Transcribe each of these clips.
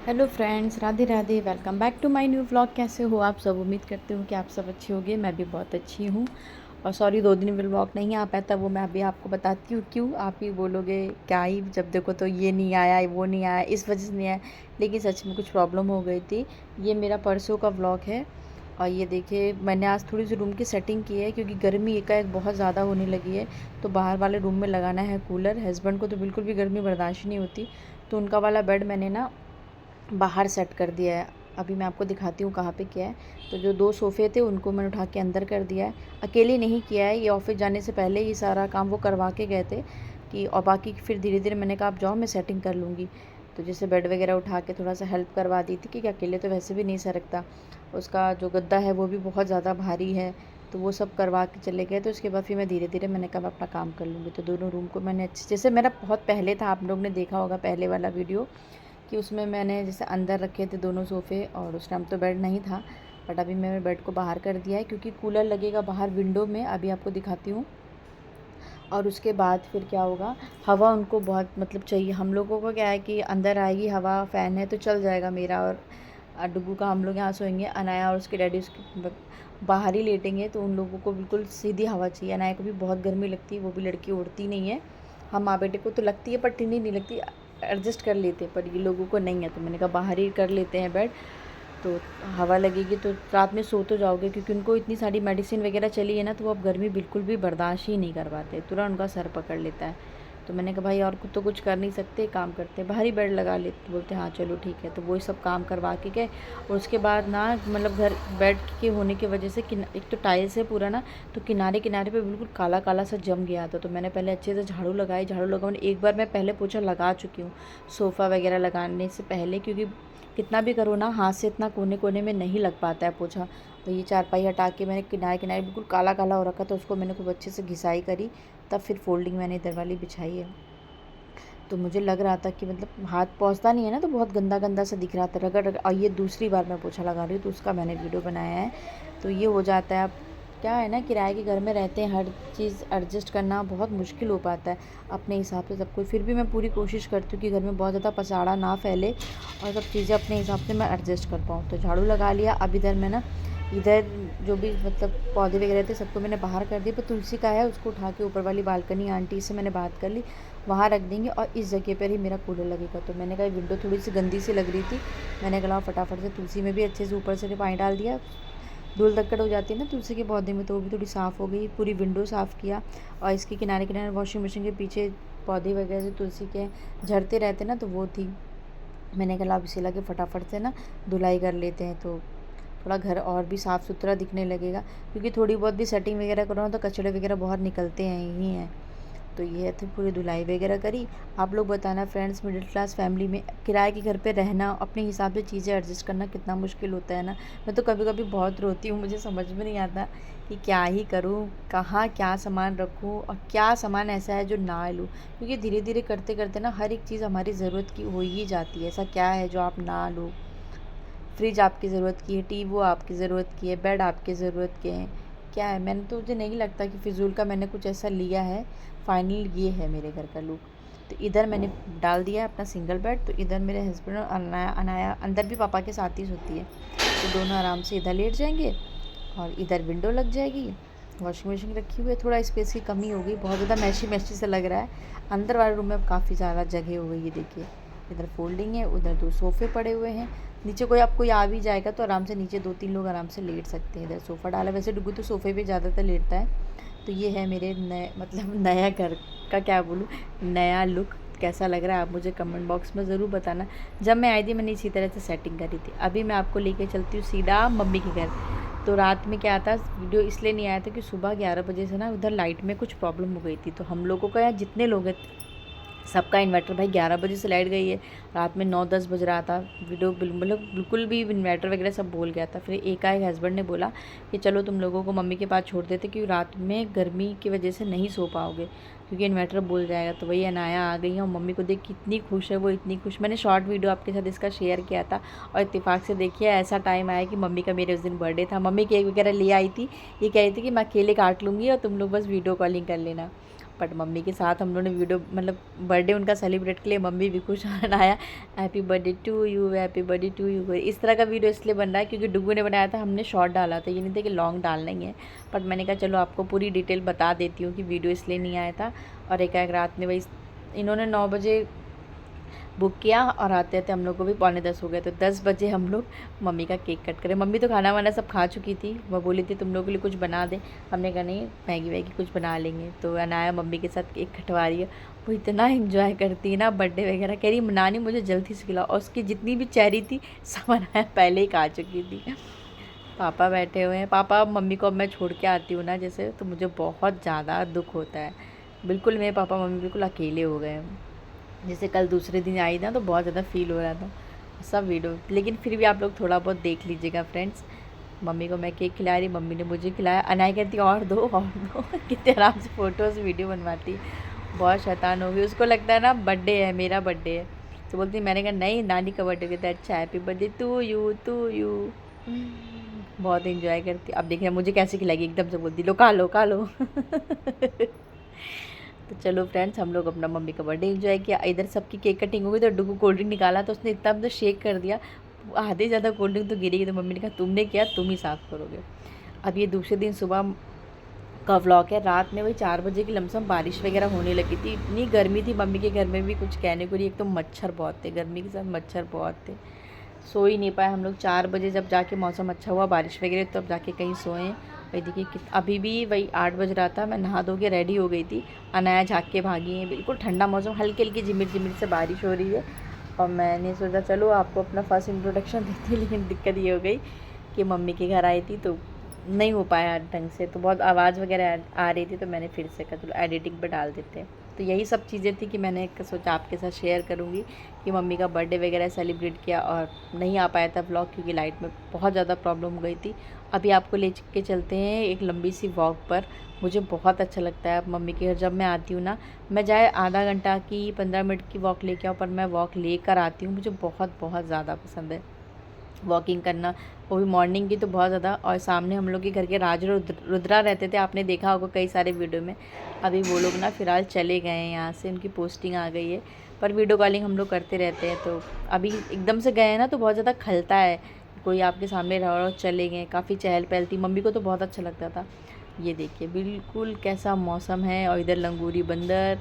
Hello friends, Radhe Radhe. Welcome back to my new vlog. कैसे हो आप सब? उम्मीद करती हूँ कि आप सब अच्छे होंगे। मैं भी बहुत अच्छी हूँ। और सॉरी 2 दिन व्लॉग नहीं आ पाया था, वो मैं अभी आपको बताती हूँ क्यों। आप ही बोलोगे क्या ही, जब देखो तो ये नहीं आया, वो नहीं आया, इस वजह से नहीं आया। लेकिन सच में कुछ प्रॉब्लम हो गई थी। ये मेरा परसों का व्लॉग है। और ये देखिए, मैंने आज थोड़ी सी रूम की सेटिंग की है क्योंकि गर्मी एकाएक बहुत ज़्यादा होने लगी है। तो बाहर वाले रूम में लगाना है कूलर। हस्बैंड को तो बिल्कुल भी गर्मी बर्दाश्त नहीं होती। तो उनका वाला बेड मैंने ना बाहर सेट कर दिया है। अभी मैं आपको दिखाती हूँ कहाँ पे किया है। तो जो 2 सोफ़े थे उनको मैंने उठा के अंदर कर दिया है। अकेले नहीं किया है, ये ऑफ़िस जाने से पहले ये सारा काम वो करवा के गए थे कि, और बाकी फिर धीरे-धीरे मैंने कहा आप जाओ, मैं सेटिंग कर लूँगी। तो जैसे बेड वगैरह उठा के थोड़ा सा हेल्प करवा दी थी क्योंकि अकेले तो वैसे भी नहीं सरकता। उसका जो गद्दा है वो भी बहुत ज़्यादा भारी है। तो वो सब करवा के चले गए। तो उसके बाद फिर मैं धीरे-धीरे मैंने कहा अपना काम कर लूँगी। तो दोनों रूम को मैंने अच्छे, जैसे मेरा बहुत पहले था, आप लोग ने देखा होगा पहले वाला वीडियो, कि उसमें मैंने जैसे अंदर रखे थे दोनों सोफ़े और उस टाइम तो बेड नहीं था। बट अभी मैंने बेड को बाहर कर दिया है क्योंकि कूलर लगेगा बाहर विंडो में। अभी आपको दिखाती हूँ। और उसके बाद फिर क्या होगा, हवा उनको बहुत मतलब चाहिए। हम लोगों को क्या है कि अंदर आएगी हवा, फ़ैन है तो चल जाएगा मेरा और डुग्गू का। हम लोग यहाँ सोएंगे, अनाया और उसके डैडी उसके बाहर ही लेटेंगे। तो उन लोगों को बिल्कुल सीधी हवा चाहिए। अनाया को भी बहुत गर्मी लगती है, वो भी लड़की उड़ती नहीं है। हम माँ बेटे को तो लगती है पर ठंडी नहीं लगती, एडजस्ट कर लेते हैं, पर ये लोगों को नहीं है। तो मैंने कहा बाहर ही कर लेते हैं बेड, तो हवा लगेगी तो रात में सो तो जाओगे। क्योंकि उनको इतनी सारी मेडिसिन वगैरह चली है ना, तो वो अब गर्मी बिल्कुल भी बर्दाश्त ही नहीं कर पाते, तुरंत उनका सर पकड़ लेता है। तो मैंने कहा भाई और तो कुछ कर नहीं सकते, काम करते हैं, बाहर ही बेड लगा लेते। बोलते हाँ चलो ठीक है। तो वही सब काम करवा के गए। और उसके बाद ना मतलब घर बेड के होने की वजह से एक तो टाइल्स है पूरा ना, तो किनारे किनारे पे बिल्कुल काला काला सा जम गया था। तो मैंने पहले अच्छे से झाड़ू लगाई। झाड़ू लगाने एक बार मैं पहले पोछा लगा चुकी हूँ सोफ़ा वगैरह लगाने से पहले, क्योंकि कितना भी करो ना हाथ से इतना कोने कोने में नहीं लग पाता है पोछा। तो ये चारपाई हटा के मैंने किनारे किनारे बिल्कुल काला काला हो रखा था, उसको मैंने खूब अच्छे से घिसाई करी। तब फिर फोल्डिंग मैंने इधर वाली बिछाई है। तो मुझे लग रहा था कि मतलब हाथ पहुँचता नहीं है ना, तो बहुत गंदा गंदा सा दिख रहा था, रगड़ रगड़। और ये दूसरी बार मैं पोछा लगा रही हूँ तो उसका मैंने वीडियो बनाया है। तो ये हो जाता है। अब क्या है ना, किराए के घर में रहते हैं, हर चीज़ एडजस्ट करना बहुत मुश्किल हो पाता है अपने हिसाब से सब कुछ। फिर भी मैं पूरी कोशिश करती हूँ कि घर में बहुत ज़्यादा पसाड़ा ना फैले और सब चीज़ें अपने हिसाब से मैं एडजस्ट कर पाऊँ। तो झाड़ू लगा लिया। अब इधर मैं ना, इधर जो भी मतलब पौधे वगैरह थे सबको मैंने बाहर कर दिया। पर तुलसी का है, उसको उठा के ऊपर वाली बालकनी आंटी से मैंने बात कर ली, वहाँ रख देंगे। और इस जगह पर ही मेरा कूलर लगेगा। तो मैंने कहा विंडो थोड़ी सी गंदी सी लग रही थी, मैंने कहा फटाफट से तुलसी में भी अच्छे से ऊपर से पानी डाल दिया। धूल धक्कड़ हो जाती है ना तुलसी के पौधे में, तो वो भी थोड़ी साफ़ हो गई। पूरी विंडो साफ़ किया। और इसके किनारे किनारे वॉशिंग मशीन के पीछे पौधे वगैरह जो तुलसी के झड़ते रहते ना, तो वो थी। मैंने कहा अब इसे लगे फटाफट से ना धुलाई कर लेते हैं, तो थोड़ा घर और भी साफ़ सुथरा दिखने लगेगा। क्योंकि थोड़ी बहुत भी सेटिंग वगैरह करो ना तो कचड़े वगैरह बहुत निकलते हैं ही हैं। तो ये थी पूरी धुलाई वगैरह करी। आप लोग बताना फ्रेंड्स, मिडिल क्लास फैमिली में किराए के घर पे रहना, अपने हिसाब से चीज़ें एडजस्ट करना कितना मुश्किल होता है ना। मैं तो कभी कभी बहुत रोती हूँ, मुझे समझ में नहीं आता कि क्या ही करूँ, कहाँ क्या सामान रखूँ और क्या सामान ऐसा है जो ना लूँ। क्योंकि धीरे धीरे करते करते ना हर एक चीज़ हमारी ज़रूरत की हो ही जाती है। ऐसा क्या है जो आप ना लो। फ्रिज आपकी ज़रूरत की है, टीवी आपकी ज़रूरत की है, बेड आपकी ज़रूरत के हैं। क्या है, मैंने तो, मुझे नहीं लगता कि फ़िज़ूल का मैंने कुछ ऐसा लिया है। फाइनल ये है मेरे घर का लुक। तो इधर मैंने डाल दिया है अपना सिंगल बेड। तो इधर मेरे हस्बैंड और अनाया अनाया अंदर भी पापा के साथ ही सोती है। तो दोनों आराम से इधर लेट जाएंगे। और इधर विंडो लग जाएगी। वॉशिंग मशीन रखी हुई है, थोड़ा स्पेस की कमी हो गई, बहुत ज़्यादा मैशी मैशी से लग रहा है। अंदर वाले रूम में अब काफ़ी ज़्यादा जगह हो गई है। देखिए इधर फोल्डिंग है, उधर 2 सोफ़े पड़े हुए हैं। नीचे कोई आ भी जाएगा तो आराम से नीचे 2-3 लोग आराम से लेट सकते हैं। इधर सोफ़ा डाला, वैसे डुग्गू तो सोफ़े पे ज़्यादातर लेटता है। तो ये है मेरे नए मतलब नया घर का, क्या बोलूँ, नया लुक कैसा लग रहा है आप मुझे कमेंट बॉक्स में ज़रूर बताना। जब मैं आई थी मैंने इसी तरह से सेटिंग करी थी। अभी मैं आपको लेके चलती हूँ सीधा मम्मी के घर। तो रात में क्या था, वीडियो इसलिए नहीं आया था कि सुबह 11 बजे से ना उधर लाइट में कुछ प्रॉब्लम हो गई थी। तो हम लोगों का यहाँ जितने लोग हैं सबका इन्वर्टर, भाई 11 बजे से लाइट गई है, रात में 9-10 बज रहा था। वीडियो मतलब बिल्कुल भी इन्वर्टर वगैरह सब बोल गया था। फिर एकाएक हस्बैंड ने बोला कि चलो तुम लोगों को मम्मी के पास छोड़ देते, क्योंकि रात में गर्मी की वजह से नहीं सो पाओगे क्योंकि इन्वर्टर बोल जाएगा। तो वही अनाया आ गई है और मम्मी को देख कितनी खुश है वो, इतनी खुश। मैंने शॉर्ट वीडियो आपके साथ इसका शेयर किया था। और इत्तेफाक से देखिए ऐसा टाइम आया कि मम्मी का मेरे उस दिन बर्थडे था। मम्मी केक वगैरह ले आई थी, ये कह रही थी कि मैं अकेले काट लूँगी और तुम लोग बस वीडियो कॉलिंग कर लेना। बट मम्मी के साथ हम लोगों ने वीडियो मतलब बर्थडे उनका सेलिब्रेट के लिए मम्मी भी कुछ बनाया, happy birthday to you, happy birthday to you. इस तरह का वीडियो इसलिए बन रहा है क्योंकि डुगू ने बनाया था, हमने शॉर्ट डाला था, ये नहीं था कि लॉन्ग डालना ही है। बट मैंने कहा चलो आपको पूरी डिटेल बता देती हूँ कि वीडियो इसलिए नहीं आया था। और एक रात में वही इन्होंने 9 बजे बुक किया और आते आते हम लोग को भी 9:45 हो गए। तो 10 बजे हम लोग मम्मी का केक कट करें। मम्मी तो खाना वाना सब खा चुकी थी, वो बोली थी तुम लोगों के लिए कुछ बना दें। हमने कहा नहीं, मैगी वैगी कुछ बना लेंगे। तो अनाया मम्मी के साथ केक कटवा रही है, वो इतना इन्जॉय करती है ना बर्थडे वगैरह, कह रही नानी मुझे जल्दी से खिलाओ। और उसकी जितनी भी चेरी थी सब अनाया पहले ही खा चुकी थी। पापा बैठे हुए हैं। पापा मम्मी को अब मैं छोड़ के आती हूँ ना जैसे, तो मुझे बहुत ज़्यादा दुख होता है। बिल्कुल मेरे पापा मम्मी बिल्कुल अकेले हो गए हैं। जैसे कल दूसरे दिन आई ना तो बहुत ज़्यादा फील हो रहा था सब वीडियो, लेकिन फिर भी आप लोग थोड़ा बहुत देख लीजिएगा फ्रेंड्स। मम्मी को मैं केक खिला रही, मम्मी ने मुझे खिलाया। अनाया कहती और दो और दो कितने आराम से फ़ोटोज़ वीडियो बनवाती, बहुत शैतान होगी। उसको लगता है ना बर्थडे है, मेरा बर्थडे है, तो बोलती मैंने कहा नहीं नानी का बर्थडे, कहता है अच्छा हैप्पी बर्थडे टू यू। बहुत इन्जॉय करती। अब देखिए मुझे कैसे खिलाएगी, एकदम से बोलती लो खा लो तो चलो फ्रेंड्स, हम लोग अपना मम्मी का बर्थडे एंजॉय किया। इधर सबकी केक कटिंग हो गई तो डुगू कोल्ड ड्रिंक निकाला, तो उसने इतना तो शेक कर दिया, आधे ज़्यादा कोल्ड ड्रिंक तो गिरेगी। तो मम्मी ने कहा तुमने किया, तुम ही साफ़ करोगे। अब ये दूसरे दिन सुबह का व्लॉग है। रात में वही 4 बजे की लमसम बारिश वगैरह होने लगी थी, इतनी गर्मी थी मम्मी के घर में भी कुछ कहने को नहीं। एक तो मच्छर बहुत थे, गर्मी के साथ मच्छर बहुत थे, सो ही नहीं पाए हम लोग। 4 बजे जब जाके मौसम अच्छा हुआ बारिश वगैरह, तो अब जाके कहीं सोएं। वही देखिए अभी भी वही 8 बज रहा था, मैं नहा धो के रेडी हो गई थी। अनाया झाँक के भागी है, बिल्कुल ठंडा मौसम, हल्की हल्की झिमिर झिमिर से बारिश हो रही है। और मैंने सोचा चलो आपको अपना फर्स्ट इंट्रोडक्शन देती, लेकिन दिक्कत ये हो गई कि मम्मी के घर आई थी तो नहीं हो पाया ढंग से, तो बहुत आवाज़ वगैरह आ रही थी, तो मैंने फिर से कहा चलो एडिटिंग पर डाल देते हैं। तो यही सब चीज़ें थी कि मैंने सोचा आपके साथ शेयर करूँगी कि मम्मी का बर्थडे वगैरह सेलिब्रेट किया। और नहीं आ पाया था व्लॉग क्योंकि लाइट में बहुत ज़्यादा प्रॉब्लम हो गई थी। अभी आपको ले के चलते हैं एक लंबी सी वॉक पर। मुझे बहुत अच्छा लगता है मम्मी के घर जब मैं आती हूँ ना, मैं चाहे आधा घंटा की 15 मिनट की वॉक लेके आऊँ, पर मैं वॉक लेकर आती हूँ। मुझे बहुत बहुत ज़्यादा पसंद है वॉकिंग करना, वो भी मॉर्निंग की तो बहुत ज़्यादा। और सामने हम लोग के घर के राज रुद्रा रहते थे, आपने देखा होगा कई सारे वीडियो में। अभी वो लोग ना फ़िलहाल चले गए हैं यहाँ से, उनकी पोस्टिंग आ गई है, पर वीडियो कॉलिंग हम लोग करते रहते हैं। तो अभी एकदम से गए हैं ना तो बहुत ज़्यादा खलता है, कोई आपके सामने रह और चले गए, काफ़ी चहल पहल थी। मम्मी को तो बहुत अच्छा लगता था। ये देखिए बिल्कुल कैसा मौसम है, और इधर लंगूरी बंदर।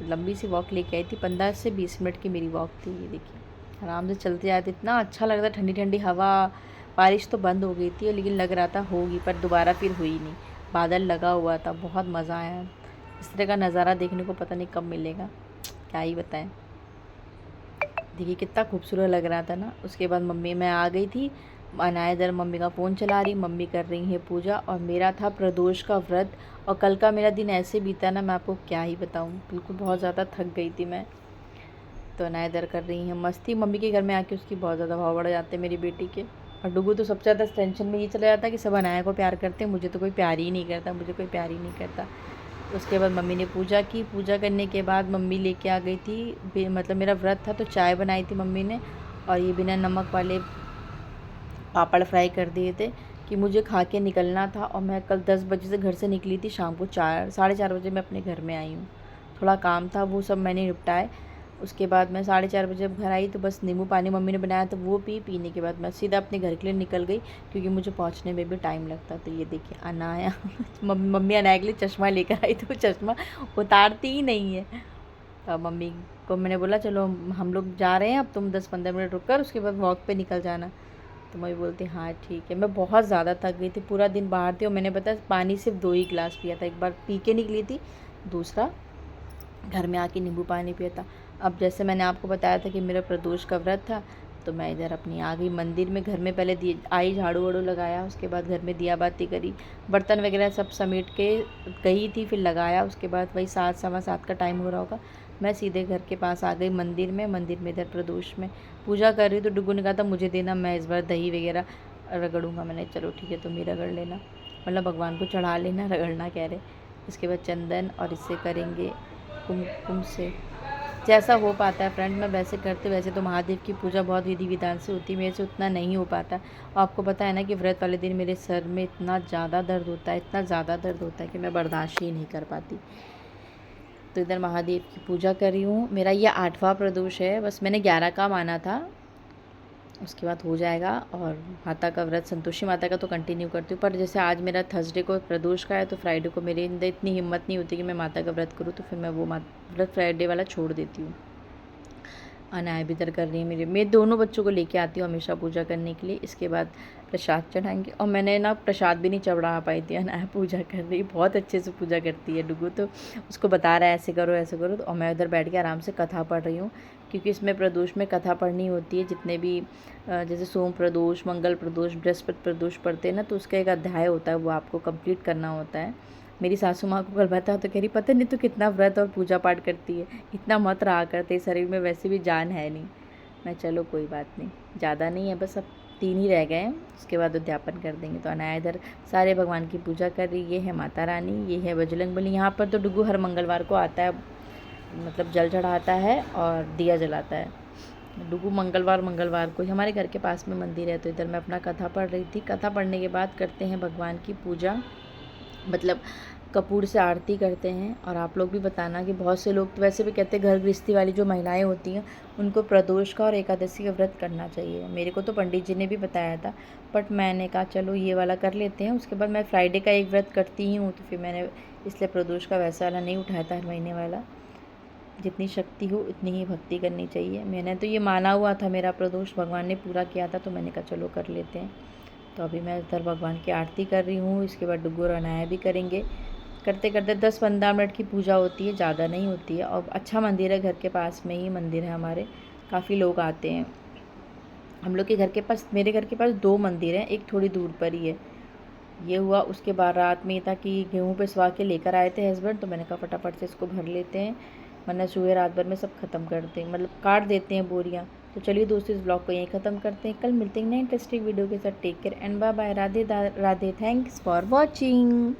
लंबी सी वॉक लेके आई थी, 15 से 20 मिनट की मेरी वॉक थी। ये देखिए आराम से चलते जाते, इतना अच्छा लग रहा था, ठंडी ठंडी हवा। बारिश तो बंद हो गई थी लेकिन लग रहा था होगी, पर दोबारा फिर हुई नहीं, बादल लगा हुआ था। बहुत मज़ा आया। इस तरह का नज़ारा देखने को पता नहीं कब मिलेगा, क्या ही बताएं। देखिए कितना खूबसूरत लग रहा था ना। उसके बाद मम्मी मैं आ गई थी, अनाया इधर मम्मी का फ़ोन चला रही, मम्मी कर रही है पूजा, और मेरा था प्रदोष का व्रत। और कल का मेरा दिन ऐसे बीता ना, मैं आपको क्या ही बताऊँ, बिल्कुल बहुत ज़्यादा थक गई थी मैं। तो अनाया इधर कर रही हैं मस्ती। मम्मी के घर में आके उसकी बहुत ज़्यादा भाव बढ़ जाते हैं मेरी बेटी के। और डुगू तो सबसे ज़्यादा टेंशन में ये चला जाता है कि सब अनाया को प्यार करते हैं, मुझे तो कोई प्यार ही नहीं करता, मुझे कोई प्यार ही नहीं करता। उसके बाद मम्मी ने पूजा की। पूजा करने के बाद मम्मी लेके आ गई थी, मतलब मेरा व्रत था तो चाय बनाई थी मम्मी ने, और ये बिना नमक वाले पापड़ फ्राई कर दिए थे कि मुझे खा के निकलना था। और मैं कल 10 बजे से घर से निकली थी, शाम को 4 साढ़े 4 बजे मैं अपने घर में आई हूँ। थोड़ा काम था, वो सब मैंने निपटाए। उसके बाद मैं 4:30 बजे जब घर आई तो बस नींबू पानी मम्मी ने बनाया तो वो पीने के बाद मैं सीधा अपने घर के लिए निकल गई, क्योंकि मुझे पहुंचने में भी टाइम लगता। तो ये देखिए अनाया मम्मी अनाया के लिए चश्मा लेकर आई, तो चश्मा उतारती ही नहीं है। तो मम्मी को मैंने बोला चलो हम लोग जा रहे हैं, अब तुम 10-15 मिनट रुक कर उसके बाद वॉक पे निकल जाना। तो मम्मी बोलती हाँ ठीक है। मैं बहुत ज़्यादा थक गई थी, पूरा दिन बाहर थी, और मैंने पता पानी सिर्फ 2 ही गिलास पिया था। एक बार पी के निकली थी, दूसरा घर में आके नींबू पानी पिया था। अब जैसे मैंने आपको बताया था कि मेरा प्रदोष का व्रत था, तो मैं इधर अपनी आ गई मंदिर में। घर में पहले दिए आई, झाड़ू वाड़ू लगाया, उसके बाद घर में दिया बाती करी, बर्तन वगैरह सब समेट के गई थी, फिर लगाया। उसके बाद वही 7 सवा 7 का टाइम हो रहा होगा, मैं सीधे घर के पास आ गई मंदिर में। मंदिर में इधर प्रदोष में पूजा कर रही, तो डुगू ने कहा था मुझे देना, मैं इस बार दही वगैरह रगड़ूंगा। मैंने चलो ठीक है तुम ही रगड़ लेना, मतलब भगवान को चढ़ा लेना, रगड़ना कह रहे। इसके बाद चंदन और इससे करेंगे कुमकुम से जैसा हो पाता है फ्रेंड मैं वैसे करते। वैसे तो महादेव की पूजा बहुत विधि विधान से होती है, मेरे से उतना नहीं हो पाता। और आपको पता है ना कि व्रत वाले दिन मेरे सर में इतना ज़्यादा दर्द होता है, इतना ज़्यादा दर्द होता है कि मैं बर्दाश्त ही नहीं कर पाती। तो इधर महादेव की पूजा कर रही हूँ। मेरा ये 8वां प्रदोष है, बस मैंने 11 का माना था, उसके बाद हो जाएगा। और माता का व्रत, संतोषी माता का तो कंटिन्यू करती हूँ, पर जैसे आज मेरा थर्सडे को प्रदोष का है तो फ्राइडे को मेरे अंदर इतनी हिम्मत नहीं होती कि मैं माता का व्रत करूँ, तो फिर मैं वो व्रत फ्राइडे वाला छोड़ देती हूँ। अनाया भी इधर कर रही है मैं दोनों बच्चों को लेके आती हूँ हमेशा पूजा करने के लिए। इसके बाद प्रसाद चढ़ाएंगे, और मैंने ना प्रसाद भी नहीं चढ़ा पाई थी। अनाया पूजा कर रही, बहुत अच्छे से पूजा करती है डुगू, तो उसको बता रहा है ऐसे करो ऐसे करो, और मैं उधर बैठ के आराम से कथा पढ़ रही हूँ, क्योंकि इसमें प्रदोष में कथा पढ़नी होती है। जितने भी जैसे सोम प्रदोष, मंगल प्रदोष, बृहस्पति प्रदोष पढ़ते हैं ना, तो उसका एक अध्याय होता है, वो आपको कंप्लीट करना होता है। मेरी सासू माँ को कल बताया तो कह रही पता नहीं तो कितना व्रत और पूजा पाठ करती है, इतना मत रहा करते, शरीर में वैसे भी जान है नहीं। मैं चलो कोई बात नहीं, ज़्यादा नहीं है, बस अब 3 ही रह गए हैं, उसके बाद उद्यापन कर देंगे। तो अनाया इधर सारे भगवान की पूजा कर रही। ये है माता रानी, ये है बजरंग बली। यहाँ पर तो डुगू हर मंगलवार को आता है, मतलब जल चढ़ाता है और दिया जलाता है। डुगू मंगलवार को हमारे घर के पास में मंदिर है, तो इधर मैं अपना कथा पढ़ रही थी। कथा पढ़ने के बाद करते हैं भगवान की पूजा, मतलब कपूर से आरती करते हैं। और आप लोग भी बताना कि बहुत से लोग तो वैसे भी कहते हैं घर गृहस्थी वाली जो महिलाएं होती हैं उनको प्रदोष का और एकादशी का व्रत करना चाहिए। मेरे को तो पंडित जी ने भी बताया था, बट मैंने कहा चलो ये वाला कर लेते हैं। उसके बाद मैं फ्राइडे का एक व्रत करती ही हूँ, तो फिर मैंने इसलिए प्रदोष का वैसा वाला नहीं उठाया था, हर महीने वाला। जितनी शक्ति हो उतनी ही भक्ति करनी चाहिए। मैंने तो ये माना हुआ था, मेरा प्रदोष भगवान ने पूरा किया था, तो मैंने कहा चलो कर लेते हैं। तो अभी मैं इधर भगवान की आरती कर रही हूँ, इसके बाद डुगू और अनाया भी करेंगे। करते करते 10-15 मिनट की पूजा होती है, ज़्यादा नहीं होती है। और अच्छा मंदिर है, घर के पास में ही मंदिर है हमारे, काफ़ी लोग आते हैं। हम लोग के घर के पास, मेरे घर के पास 2 मंदिर हैं, एक थोड़ी दूर पर ही है। ये हुआ, उसके बाद रात में था कि गेहूँ पिसवा के लेकर आए थे हस्बैंड, तो मैंने कहा फटाफट से इसको भर लेते हैं, वरना चूहे रात भर में सब ख़त्म करते हैं, मतलब काट देते हैं बोरियाँ। तो चलिए दोस्तों, इस ब्लॉग को यहीं ख़त्म करते हैं, कल मिलते हैं नए इंटरेस्टिंग वीडियो के साथ। Take care and bye bye. Radhe Radhe, thanks for watching.